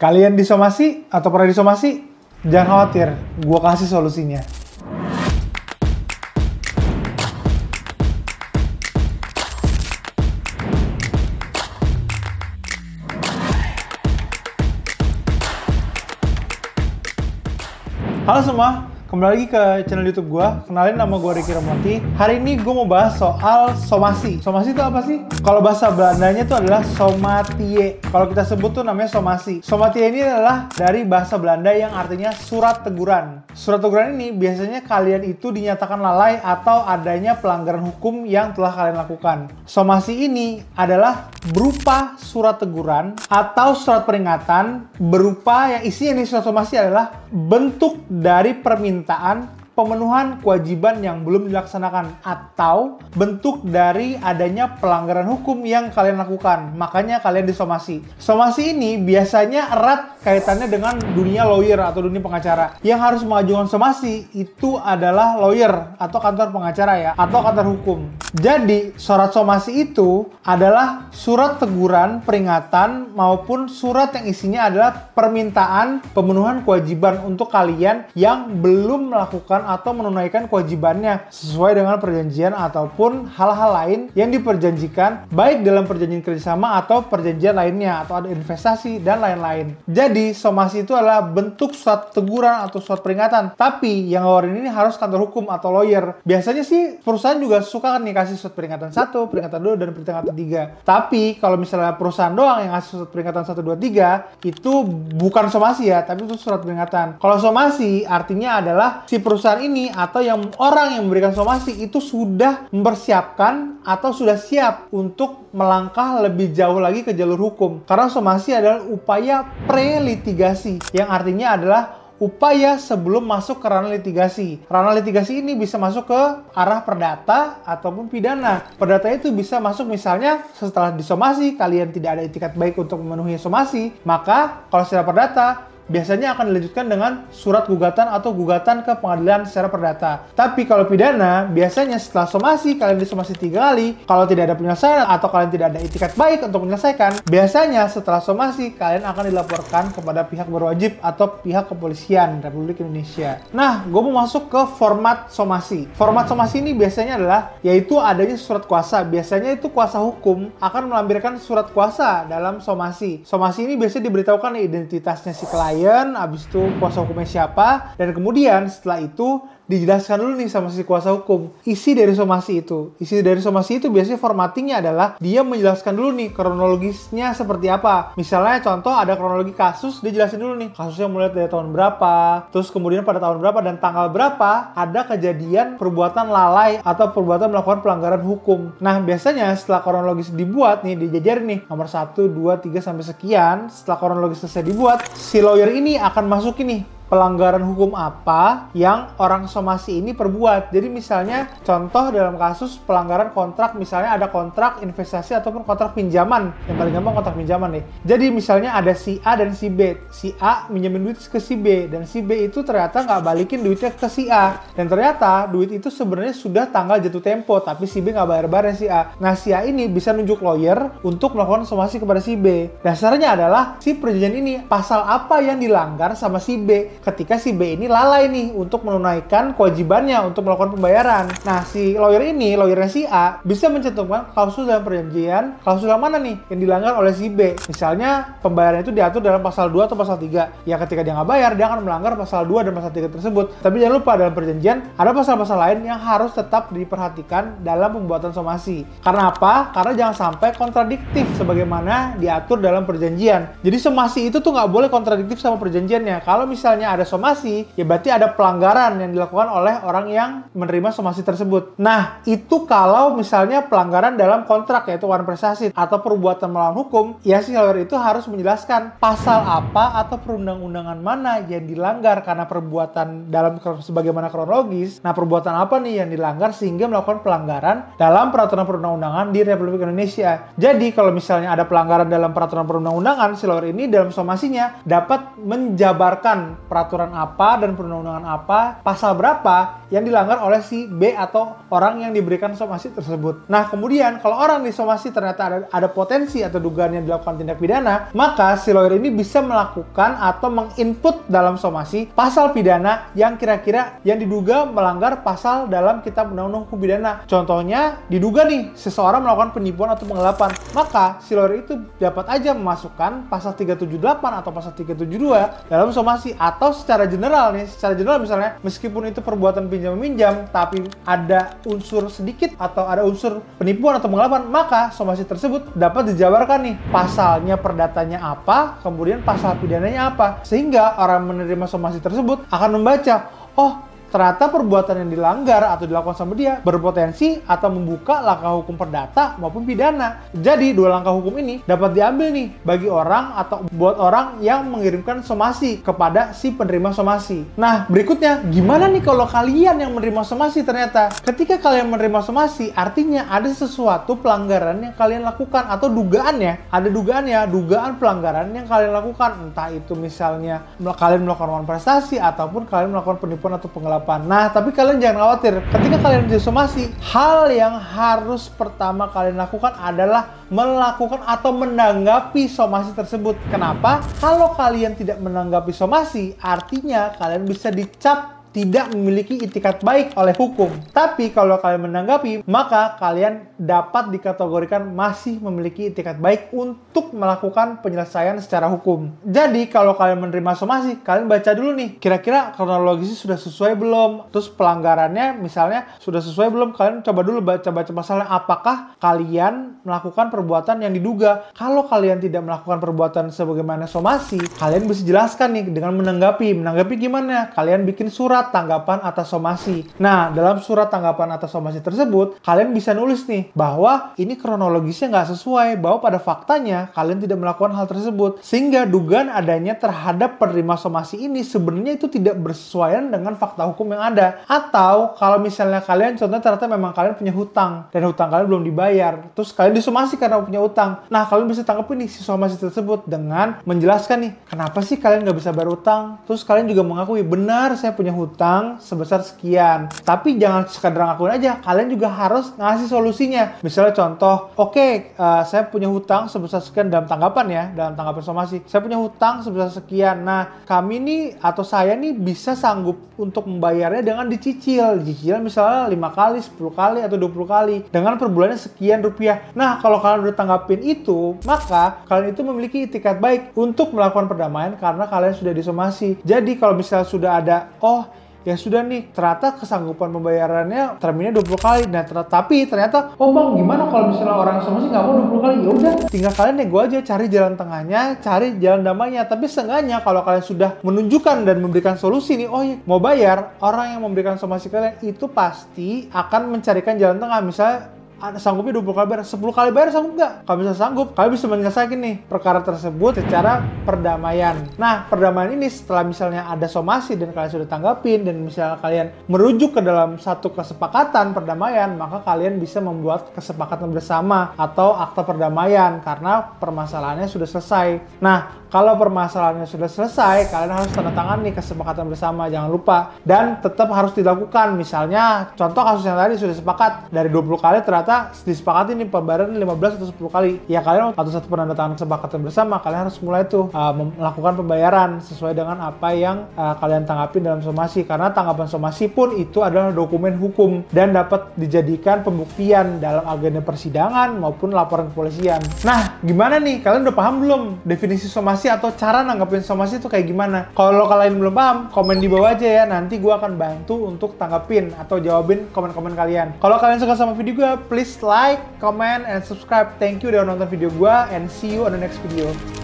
Kalian disomasi atau pernah disomasi? Jangan khawatir, gue kasih solusinya. Halo semua, kembali lagi ke channel YouTube gue. Kenalin, nama gue Ricky Ramonti. Hari ini gue mau bahas soal somasi. Somasi itu apa sih? Kalau bahasa Belandanya itu adalah somatie. Kalau kita sebut tuh namanya somasi. Somatie ini adalah dari bahasa Belanda yang artinya surat teguran. Surat teguran ini biasanya kalian itu dinyatakan lalai atau adanya pelanggaran hukum yang telah kalian lakukan. Somasi ini adalah berupa surat teguran atau surat peringatan berupa yang isinya nih, surat somasi adalah bentuk dari permintaan pemenuhan kewajiban yang belum dilaksanakan atau bentuk dari adanya pelanggaran hukum yang kalian lakukan. Makanya kalian disomasi. Somasi ini biasanya erat kaitannya dengan dunia lawyer atau dunia pengacara. Yang harus mengajukan somasi itu adalah lawyer atau kantor pengacara ya, atau kantor hukum. Jadi surat somasi itu adalah surat teguran, peringatan maupun surat yang isinya adalah permintaan pemenuhan kewajiban untuk kalian yang belum melakukan atau menunaikan kewajibannya sesuai dengan perjanjian ataupun hal-hal lain yang diperjanjikan, baik dalam perjanjian kerjasama atau perjanjian lainnya atau ada investasi dan lain-lain. Jadi somasi itu adalah bentuk surat teguran atau surat peringatan, tapi yang ngeluarin ini harus kantor hukum atau lawyer. Biasanya sih perusahaan juga suka kan nih kasih surat peringatan 1, peringatan 2, dan peringatan 3. Tapi kalau misalnya perusahaan doang yang ngasih surat peringatan 1, 2, 3, itu bukan somasi ya, tapi itu surat peringatan. Kalau somasi artinya adalah si perusahaan ini atau yang orang yang memberikan somasi itu sudah mempersiapkan atau sudah siap untuk melangkah lebih jauh lagi ke jalur hukum. Karena somasi adalah upaya pre-litigasi, yang artinya adalah upaya sebelum masuk ke ranah litigasi. Ranah litigasi ini bisa masuk ke arah perdata ataupun pidana. Perdata itu bisa masuk misalnya setelah disomasi kalian tidak ada itikat baik untuk memenuhi somasi, maka kalau secara perdata biasanya akan dilanjutkan dengan surat gugatan atau gugatan ke pengadilan secara perdata. Tapi kalau pidana, biasanya setelah somasi, kalian disomasi 3 kali, kalau tidak ada penyelesaian atau kalian tidak ada itikat baik untuk menyelesaikan, biasanya setelah somasi, kalian akan dilaporkan kepada pihak berwajib atau pihak kepolisian Republik Indonesia. Nah, gue mau masuk ke format somasi. Format somasi ini biasanya adalah, yaitu adanya surat kuasa. Biasanya itu kuasa hukum akan melampirkan surat kuasa dalam somasi. Somasi ini biasanya diberitahukan identitasnya si klien, habis itu kuasa hukumnya siapa, dan kemudian setelah itu dijelaskan dulu nih sama si kuasa hukum isi dari somasi itu. Isi dari somasi itu biasanya formattingnya adalah dia menjelaskan dulu nih kronologisnya seperti apa. Misalnya contoh ada kronologi kasus, dia jelasin dulu nih kasusnya mulai dari tahun berapa, terus kemudian pada tahun berapa dan tanggal berapa ada kejadian perbuatan lalai atau perbuatan melakukan pelanggaran hukum. Nah biasanya setelah kronologis dibuat nih, dijajarin nih nomor 1, 2, 3 sampai sekian. Setelah kronologis selesai dibuat, si lawyer ini akan masukin nih pelanggaran hukum apa yang orang somasi ini perbuat. Jadi misalnya contoh dalam kasus pelanggaran kontrak, misalnya ada kontrak investasi ataupun kontrak pinjaman. Yang paling gampang kontrak pinjaman deh. Jadi misalnya ada si A dan si B. Si A minjemin duit ke si B dan si B itu ternyata nggak balikin duitnya ke si A. Dan ternyata duit itu sebenarnya sudah tanggal jatuh tempo, tapi si B nggak bayar-bayar si A. Nah si A ini bisa nunjuk lawyer untuk melakukan somasi kepada si B. Dasarnya adalah si perjanjian ini pasal apa yang dilanggar sama si B ketika si B ini lalai nih untuk menunaikan kewajibannya untuk melakukan pembayaran. Nah, si lawyer ini, lawyernya si A, bisa mencantumkan klausul dalam perjanjian, klausul yang mana nih yang dilanggar oleh si B. Misalnya, pembayaran itu diatur dalam pasal 2 atau pasal 3. Ya, ketika dia nggak bayar, dia akan melanggar pasal 2 dan pasal 3 tersebut. Tapi jangan lupa, dalam perjanjian ada pasal-pasal lain yang harus tetap diperhatikan dalam pembuatan somasi. Karena apa? Karena jangan sampai kontradiktif sebagaimana diatur dalam perjanjian. Jadi somasi itu tuh nggak boleh kontradiktif sama perjanjiannya. Kalau misalnya ada somasi, ya berarti ada pelanggaran yang dilakukan oleh orang yang menerima somasi tersebut. Nah, itu kalau misalnya pelanggaran dalam kontrak, yaitu one prestasi atau perbuatan melawan hukum, ya si lawyer itu harus menjelaskan pasal apa atau perundang-undangan mana yang dilanggar karena perbuatan dalam sebagaimana kronologis. Nah, perbuatan apa nih yang dilanggar sehingga melakukan pelanggaran dalam peraturan perundang-undangan di Republik Indonesia. Jadi, kalau misalnya ada pelanggaran dalam peraturan perundang-undangan, si lawyer ini dalam somasinya dapat menjabarkan peraturan apa dan perundang-undangan apa, pasal berapa yang dilanggar oleh si B atau orang yang diberikan somasi tersebut. Nah, kemudian kalau orang disomasi ternyata ada potensi atau dugaan yang dilakukan tindak pidana, maka si lawyer ini bisa melakukan atau menginput dalam somasi pasal pidana yang kira-kira yang diduga melanggar pasal dalam Kitab Undang-Undang Hukum Pidana. Contohnya, diduga nih seseorang melakukan penipuan atau penggelapan, maka si lawyer itu dapat aja memasukkan pasal 378 atau pasal 372 dalam somasi. Atau secara general misalnya meskipun itu perbuatan pinjam meminjam tapi ada unsur sedikit atau ada unsur penipuan atau penggelapan, maka somasi tersebut dapat dijabarkan nih pasalnya, perdatanya apa, kemudian pasal pidananya apa, sehingga orang menerima somasi tersebut akan membaca, oh ternyata perbuatan yang dilanggar atau dilakukan sama dia berpotensi atau membuka langkah hukum perdata maupun pidana. Jadi dua langkah hukum ini dapat diambil nih bagi orang atau buat orang yang mengirimkan somasi kepada si penerima somasi. Nah, berikutnya gimana nih kalau kalian yang menerima somasi ternyata? Ketika kalian menerima somasi, artinya ada sesuatu pelanggaran yang kalian lakukan atau dugaan pelanggaran yang kalian lakukan. Entah itu misalnya kalian melakukan prestasi ataupun kalian melakukan penipuan atau penggelapan. Nah, tapi kalian jangan khawatir. Ketika kalian disomasi, hal yang harus pertama kalian lakukan adalah melakukan atau menanggapi somasi tersebut. Kenapa? Kalau kalian tidak menanggapi somasi, artinya kalian bisa dicap tidak memiliki itikat baik oleh hukum. Tapi kalau kalian menanggapi, maka kalian dapat dikategorikan masih memiliki itikat baik untuk melakukan penyelesaian secara hukum. Jadi kalau kalian menerima somasi, kalian baca dulu nih, kira-kira kronologisnya sudah sesuai belum? Terus pelanggarannya misalnya sudah sesuai belum? Kalian coba dulu baca-baca pasalnya, apakah kalian melakukan perbuatan yang diduga. Kalau kalian tidak melakukan perbuatan sebagaimana somasi, kalian bisa jelaskan nih dengan menanggapi. Menanggapi gimana? Kalian bikin surat tanggapan atas somasi. Nah, dalam surat tanggapan atas somasi tersebut, kalian bisa nulis nih bahwa ini kronologisnya nggak sesuai, bahwa pada faktanya kalian tidak melakukan hal tersebut, sehingga dugaan adanya terhadap penerima somasi ini sebenarnya itu tidak bersesuaian dengan fakta hukum yang ada. Atau kalau misalnya kalian contohnya ternyata memang kalian punya hutang dan hutang kalian belum dibayar, terus kalian disomasi karena punya hutang. Nah, kalian bisa tanggapi nih si somasi tersebut dengan menjelaskan nih, kenapa sih kalian nggak bisa bayar hutang? Terus kalian juga mengakui, benar saya punya hutang sebesar sekian. Tapi jangan sekadar ngakuin aja, kalian juga harus ngasih solusinya. Misalnya contoh, oke, saya punya hutang sebesar sekian dalam tanggapan somasi. Saya punya hutang sebesar sekian. Nah, kami nih atau saya nih bisa sanggup untuk membayarnya dengan dicicil. Dicicil misalnya 5 kali, 10 kali, atau 20 kali. Dengan per bulannya sekian rupiah. Nah, kalau kalian udah tanggapin itu, maka kalian itu memiliki itikat baik untuk melakukan perdamaian karena kalian sudah disomasi. Jadi kalau misalnya sudah ada, ya sudah nih, ternyata kesanggupan pembayarannya terminnya 20 kali. Nah, tapi ternyata, bang, gimana kalau misalnya orang somasi nggak mau 20 kali? Ya udah, tinggal kalian nego aja, cari jalan tengahnya, cari jalan damainya. Tapi seenggaknya kalau kalian sudah menunjukkan dan memberikan solusi nih, iya, mau bayar, orang yang memberikan somasi kalian itu pasti akan mencarikan jalan tengah. Misalnya sanggupnya 20 kali bayar, 10 kali bayar sanggup nggak? Kalau bisa sanggup, kalian bisa menyelesaikan nih perkara tersebut secara perdamaian. Nah, perdamaian ini setelah misalnya ada somasi dan kalian sudah tanggapin dan misalnya kalian merujuk ke dalam satu kesepakatan perdamaian, maka kalian bisa membuat kesepakatan bersama atau akta perdamaian karena permasalahannya sudah selesai. Nah, kalau permasalahannya sudah selesai, kalian harus tanda tangan nih kesepakatan bersama, jangan lupa. Dan tetap harus dilakukan. Misalnya, contoh kasus yang tadi sudah sepakat dari 20 kali ternyata disepakati nih pembayaran 15 atau 10 kali. Ya kalian atau satu penandatangan kesepakatan bersama, kalian harus mulai tuh melakukan pembayaran sesuai dengan apa yang kalian tanggapin dalam somasi. Karena tanggapan somasi pun itu adalah dokumen hukum dan dapat dijadikan pembuktian dalam agenda persidangan maupun laporan kepolisian. Nah, gimana nih? Kalian udah paham belum definisi somasi atau cara nanggapin somasi itu kayak gimana? Kalau kalian belum paham, komen di bawah aja ya. Nanti gue akan bantu untuk tanggapin atau jawabin komen-komen kalian. Kalau kalian suka sama video gue, please like, comment, and subscribe. Thank you udah nonton video gue, and see you on the next video.